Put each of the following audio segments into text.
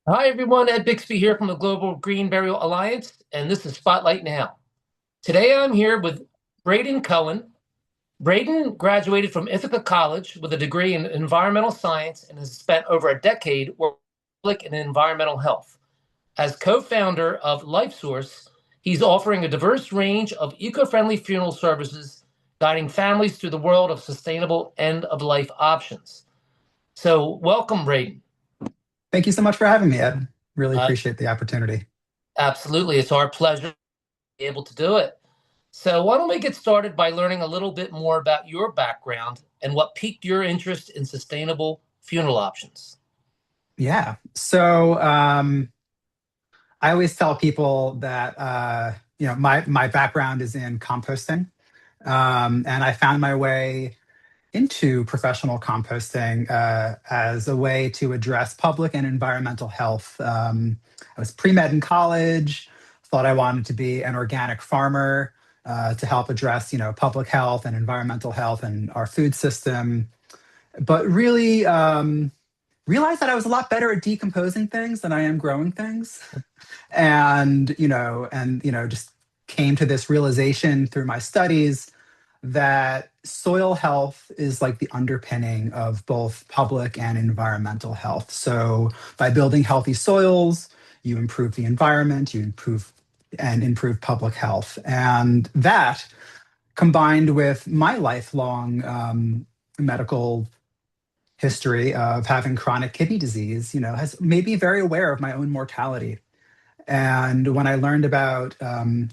Hi, everyone. Ed Bixby here from the Global Green Burial Alliance, and this is Spotlight Now. Today I'm here with Braeden Cohen. Braeden graduated from Ithaca College with a degree in environmental science and has spent over a decade working in public and environmental health. As co-founder of LifeSource, he's offering a diverse range of eco-friendly funeral services, guiding families through the world of sustainable end-of-life options. So welcome, Braeden. Thank you so much for having me, Ed. Really Uh, appreciate the opportunity. Absolutely. It's our pleasure to be able to do it. So, why don't we get started by learning a little bit more about your background and what piqued your interest in sustainable funeral options? Yeah. I always tell people that my background is in composting, and I found my way into professional composting as a way to address public and environmental health. I was pre-med in college, thought I wanted to be an organic farmer to help address, public health and environmental health and our food system. But really realized that I was a lot better at decomposing things than I am growing things. Just came to this realization through my studies that soil health is like the underpinning of both public and environmental health. So by building healthy soils, you improve the environment, you improve public health. And that combined with my lifelong medical history of having chronic kidney disease, has made me very aware of my own mortality. And when I learned about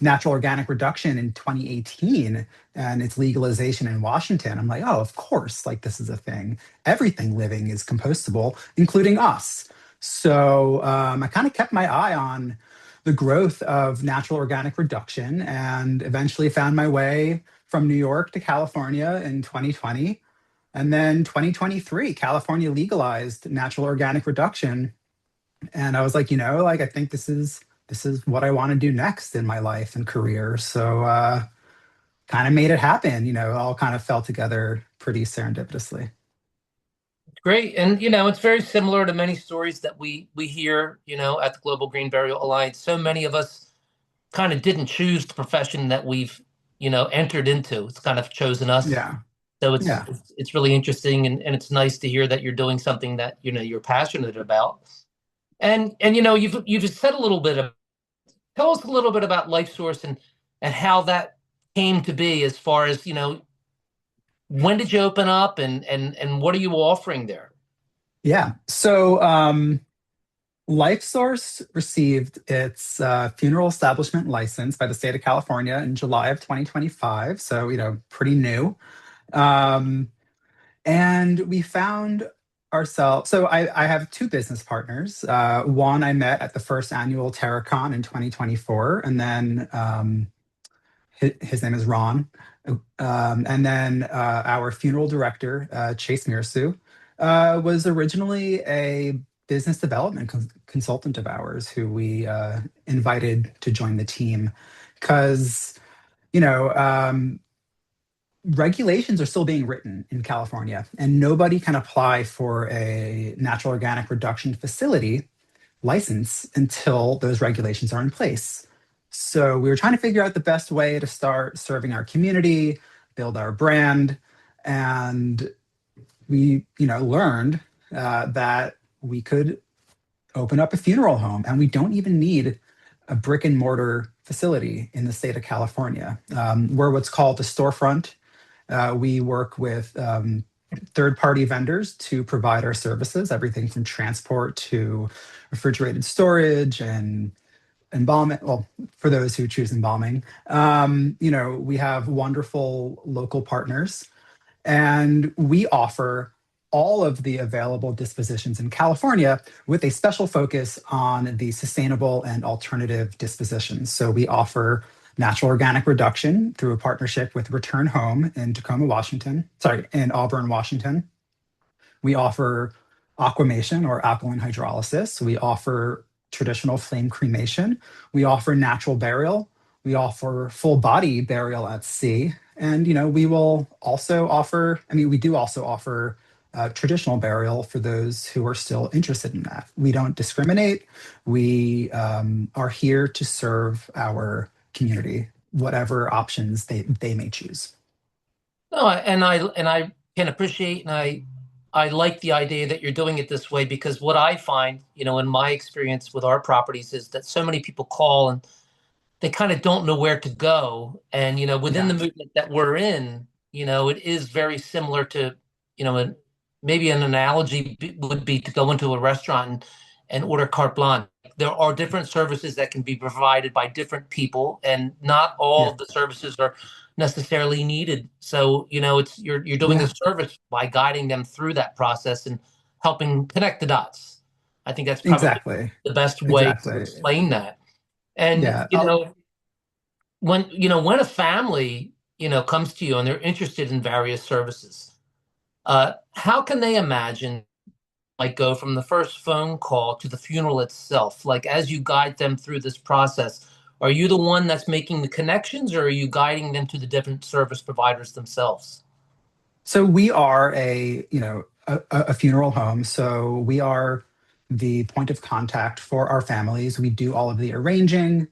natural organic reduction in 2018 and its legalization in Washington, I'm like, oh, of course, like this is a thing. Everything living is compostable, including us. So I kind of kept my eye on the growth of natural organic reduction and eventually found my way from New York to California in 2020. And then 2023, California legalized natural organic reduction. And I was like, I think this is what I want to do next in my life and career. So kind of made it happen. It all kind of fell together pretty serendipitously. Great. And, it's very similar to many stories that we hear, at the Global Green Burial Alliance. So many of us kind of didn't choose the profession that we've, entered into. It's kind of chosen us. Yeah. So it's Yeah. it's, it's really interesting and it's nice to hear that you're doing something that, you're passionate about. And you've said a little bit of tell us a little bit about LifeSource and how that came to be as far as, when did you open up and what are you offering there? Yeah. LifeSource received its funeral establishment license by the state of California in July of 2025. So, pretty new. Um, And we found ourselves. So I have two business partners. One I met at the first annual Terracon in 2024, and then his name is Ron. And then our funeral director, Chase Mirsu, was originally a business development consultant of ours who we invited to join the team because, you know, um, regulations are still being written in California, and nobody can apply for a natural organic reduction facility license until those regulations are in place. So we were trying to figure out the best way to start serving our community, build our brand, and we, learned that we could open up a funeral home, and we don't even need a brick and mortar facility in the state of California. We're what's called a storefront. We work with third party vendors to provide our services, everything from transport to refrigerated storage and embalming. Well, for those who choose embalming, we have wonderful local partners, and we offer all of the available dispositions in California with a special focus on the sustainable and alternative dispositions. So we offer natural organic reduction through a partnership with Return Home in Tacoma, Washington. Sorry, in Auburn, Washington. We offer aquamation or alkaline hydrolysis. We offer traditional flame cremation. We offer natural burial. We offer full body burial at sea. And we will also offer, we do also offer traditional burial for those who are still interested in that. We don't discriminate. We are here to serve our community, whatever options they may choose. No, and I can appreciate and I like the idea that you're doing it this way because what I find, in my experience with our properties is that so many people call and they kind of don't know where to go. And, within the Yeah, movement that we're in, it is very similar to, maybe an analogy would be to go into a restaurant and order carte blanche. There are different services that can be provided by different people, and not all yeah, of the services are necessarily needed. So, it's you're doing a yeah, service by guiding them through that process and helping connect the dots. I think that's probably exactly, the best way to exactly. explain that. And Yeah. when a family comes to you and they're interested in various services, how can they imagine like go from the first phone call to the funeral itself? Like as you guide them through this process, are you the one that's making the connections, or are you guiding them to the different service providers themselves? So we are a funeral home. So we are the point of contact for our families. We do all of the arranging,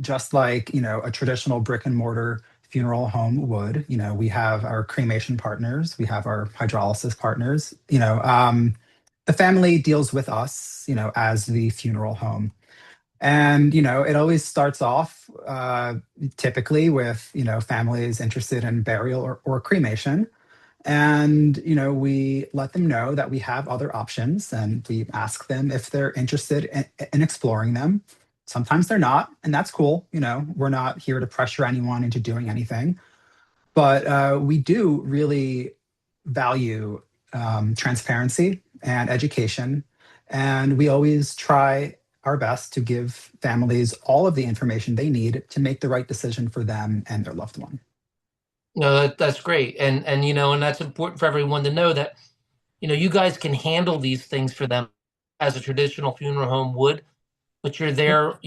just like, a traditional brick and mortar funeral home would. We have our cremation partners, we have our hydrolysis partners. The family deals with us, as the funeral home. And, it always starts off typically with, families interested in burial or cremation. And, we let them know that we have other options and we ask them if they're interested in exploring them. Sometimes they're not, and that's cool. We're not here to pressure anyone into doing anything. But we do really value transparency and education. And we always try our best to give families all of the information they need to make the right decision for them and their loved one. No, that's great. And that's important for everyone to know that, you guys can handle these things for them as a traditional funeral home would, but you're Yep. there,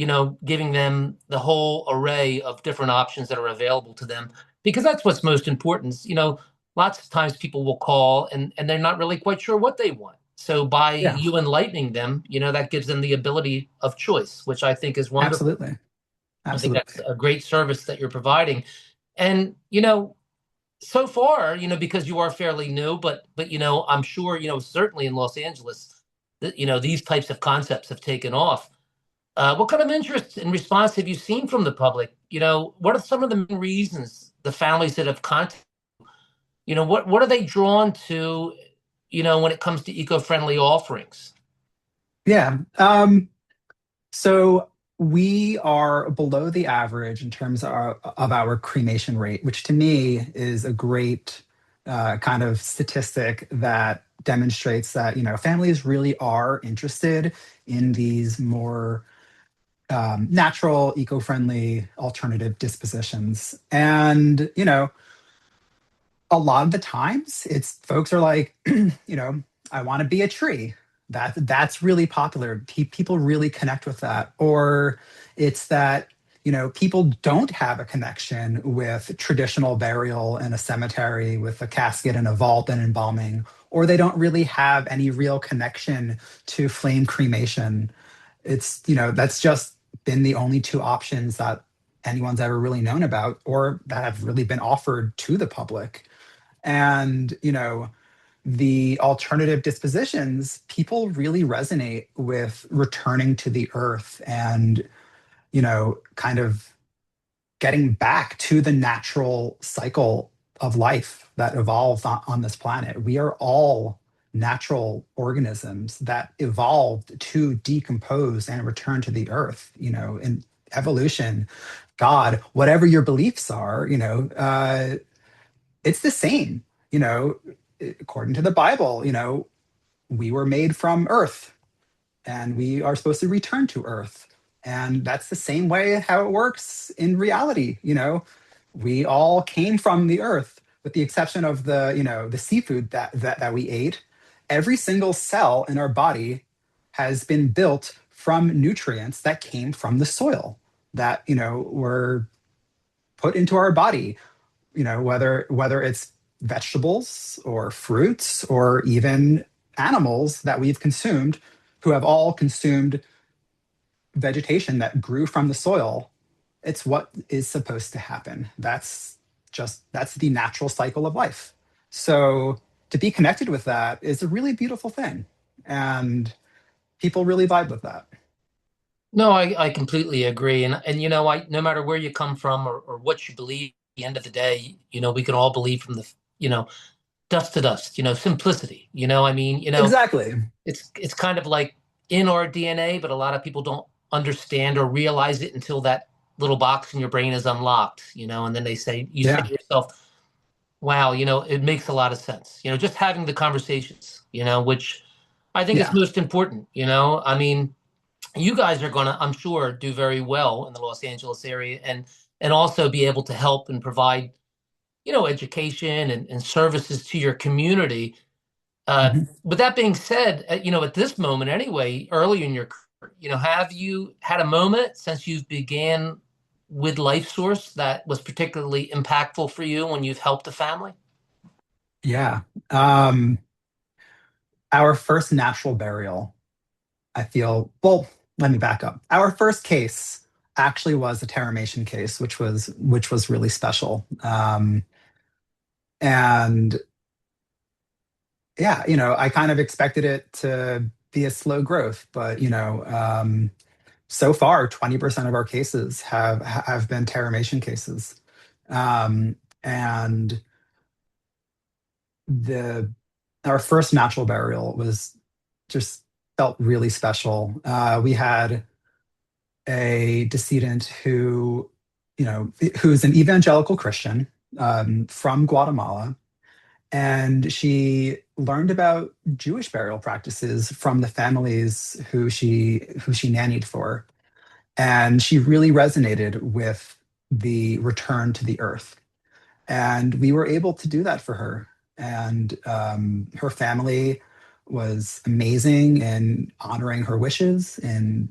giving them the whole array of different options that are available to them because that's what's most important. Lots of times people will call and they're not really quite sure what they want. So by Yeah, you enlightening them, that gives them the ability of choice, which I think is wonderful. absolutely. I think that's Absolutely. a great service that you're providing. And, so far, because you are fairly new, but I'm sure, certainly in Los Angeles, that these types of concepts have taken off. What kind of interest and response have you seen from the public? What are some of the main reasons the families that have contacted? What are they drawn to? When it comes to eco-friendly offerings. Yeah. So we are below the average in terms of our cremation rate, which to me is a great kind of statistic that demonstrates that, families really are interested in these more natural, eco-friendly alternative dispositions. And, a lot of the times it's folks are like, I want to be a tree. That's really popular. People really connect with that. Or it's that, people don't have a connection with traditional burial in a cemetery with a casket and a vault and embalming, or they don't really have any real connection to flame cremation. It's, that's just been the only two options that anyone's ever really known about or that have really been offered to the public. And, the alternative dispositions, people really resonate with returning to the earth and, kind of getting back to the natural cycle of life that evolved on this planet. We are all natural organisms that evolved to decompose and return to the earth, in evolution, God, whatever your beliefs are, it's the same. You know, According to the Bible, we were made from earth and we are supposed to return to earth. And that's the same way how it works in reality. We all came from the earth, with the exception of the seafood that we ate. Every single cell in our body has been built from nutrients that came from the soil that were put into our body, whether it's vegetables or fruits or even animals that we've consumed who have all consumed vegetation that grew from the soil. It's what is supposed to happen. That's the natural cycle of life. So to be connected with that is a really beautiful thing. And people really vibe with that. No, I completely agree. And no matter where you come from or what you believe, at the end of the day, we can all believe from you know, dust to dust, simplicity. Exactly. It's kind of like in our DNA, but a lot of people don't understand or realize it until that little box in your brain is unlocked, and then you say Yeah. to yourself, wow, it makes a lot of sense. Just having the conversations, which I think is Yeah. most important, you guys are going to, I'm sure, do very well in the Los Angeles area and also be able to help and provide, education and services to your community. Mhm. With that being said, at this moment anyway, early in your career, have you had a moment since you've began with LifeSource that was particularly impactful for you when you've helped a family? Yeah. Um, our first natural burial, I feel, well, let me back up. Our first case actually was a terramation case, which was really special. And yeah, I kind of expected it to be a slow growth, but so far 20% of our cases have been terramation cases. And the our first natural burial was just felt really special. We had a decedent who's an evangelical Christian from Guatemala, and she learned about Jewish burial practices from the families who she nannied for, and she really resonated with the return to the earth. And we were able to do that for her. And her family was amazing in honoring her wishes. And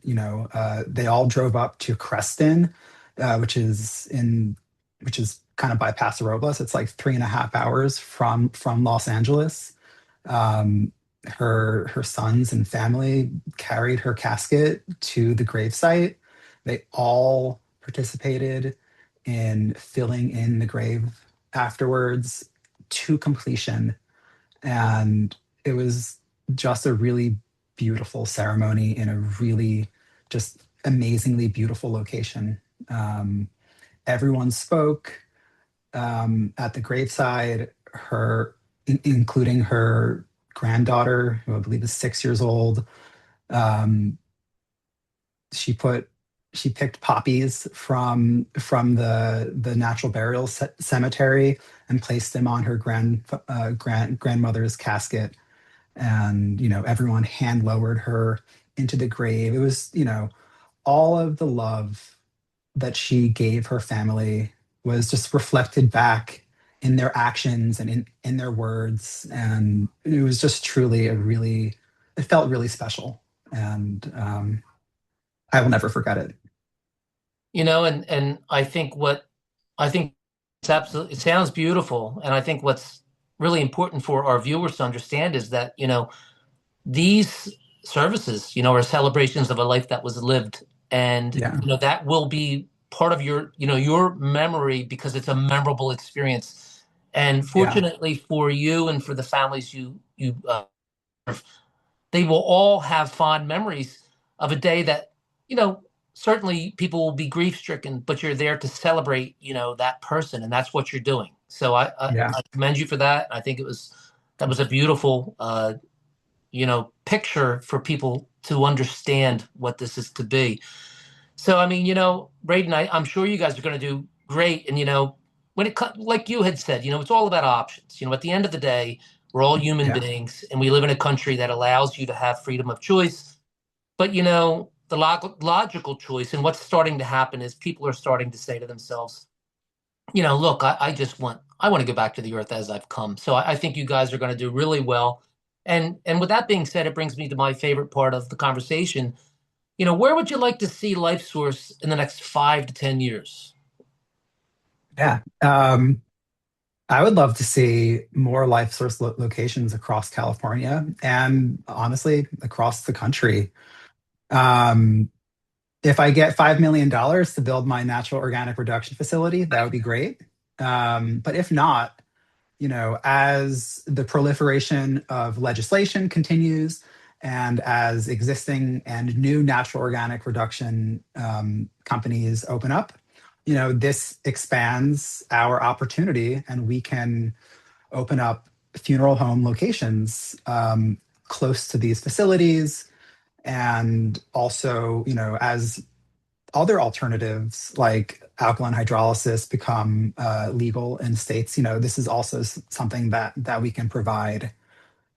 they all drove up to Creston, which is kind of by Paso Robles. It's like 3.5 hours from Los Angeles. Um, her sons and family carried her casket to the gravesite. They all participated in filling in the grave afterwards to completion. And it was just a really beautiful ceremony in a really just amazingly beautiful location. Um, Everyone spoke at the graveside, including her granddaughter, who I believe is 6 years old. Um, she put she picked poppies from the natural burial cemetery and placed them on her grandmother's casket. And everyone hand lowered her into the grave. It was all of the love that she gave her family was just reflected back in their actions and in their words. And it was just truly it felt really special. And I will never forget it. And I think it sounds beautiful. And I think what's really important for our viewers to understand is that, these services, are celebrations of a life that was lived. And, Yeah. that will be part of your memory because it's a memorable experience. And Yeah. fortunately for you and for the families you they will all have fond memories of a day that, you know, certainly people will be grief stricken, but you're there to celebrate, that person, and that's what you're doing. So Yeah. I commend you for that. I think that was a beautiful, picture for people to understand what this is to be. So, I mean, Braden, I'm sure you guys are going to do great. And, when like you had said, it's all about options. At the end of the day, we're all human Yeah. beings and we live in a country that allows you to have freedom of choice. But, the logical choice and what's starting to happen is people are starting to say to themselves, look, I want to go back to the earth as I've come. So I think you guys are going to do really well. And with that being said, it brings me to my favorite part of the conversation. Where would you like to see Life Source in the next 5 to 10 years? Yeah. I would love to see more life source locations across California and honestly across the country. Um, if I get $5 million to build my natural organic reduction facility, that would be great. But if not, as the proliferation of legislation continues and as existing and new natural organic reduction companies open up, this expands our opportunity and we can open up funeral home locations close to these facilities. And also, as other alternatives like alkaline hydrolysis become legal in states, this is also something that we can provide.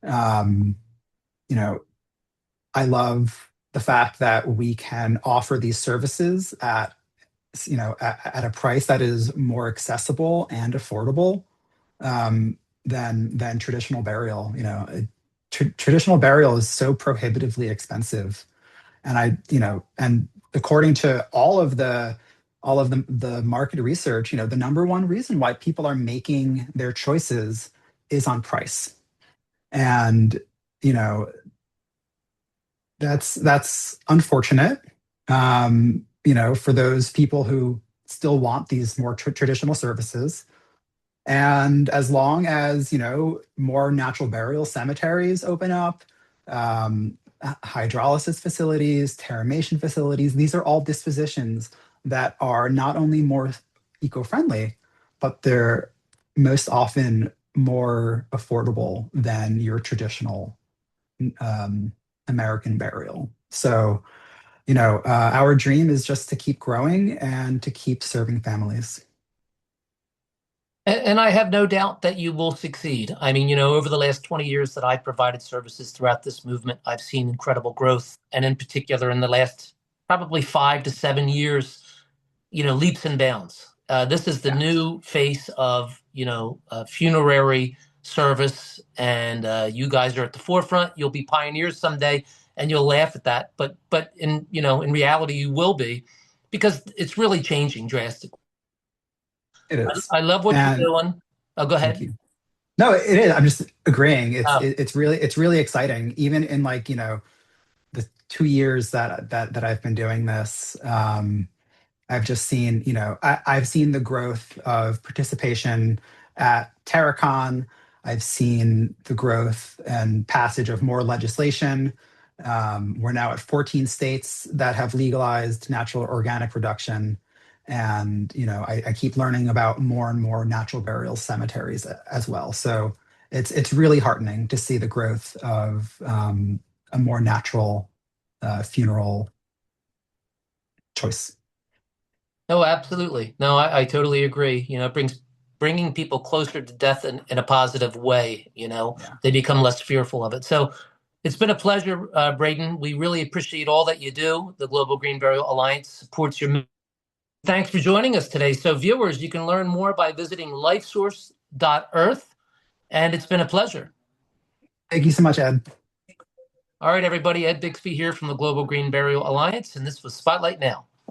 Um, you know, I love the fact that we can offer these services at a price that is more accessible and affordable than traditional burial. Traditional burial is so prohibitively expensive, and and according to all of the market research, the number one reason why people are making their choices is on price. And you know that's unfortunate, for those people who still want these more traditional services. And as long as, more natural burial cemeteries open up, hydrolysis facilities, terramation facilities, these are all dispositions that are not only more eco-friendly, but they're most often more affordable than your traditional um, American burial. So, our dream is just to keep growing and to keep serving families. And I have no doubt that you will succeed. I mean, over the last 20 years that I've provided services throughout this movement, I've seen incredible growth. And in particular, in the last probably 5 to 7 years, leaps and bounds. This is the Yeah, new face of, funerary service. And you guys are at the forefront. You'll be pioneers someday, and you'll laugh at that. But in reality, you will be, because it's really changing drastically. it is. I love what you're And doing. Oh, go thank ahead. you. No, it is. I'm just agreeing. Uh, It's really exciting. Even in the 2 years that I've been doing this, I've just seen, I've seen the growth of participation at Terracon. I've seen the growth and passage of more legislation. We're now at 14 states that have legalized natural organic reduction. And, I keep learning about more and more natural burial cemeteries as well. So it's really heartening to see the growth of a more natural funeral choice. no, absolutely. No, I totally agree. It brings bringing people closer to death in a positive way. Yeah. They become less fearful of it. So it's been a pleasure, Braden. We really appreciate all that you do. The Global Green Burial Alliance supports your mission. Thanks for joining us today. So viewers, you can learn more by visiting lifesource.earth. And it's been a pleasure. Thank you so much, Ed. All right, everybody. Ed Bixby here from the Global Green Burial Alliance, and this was Spotlight Now.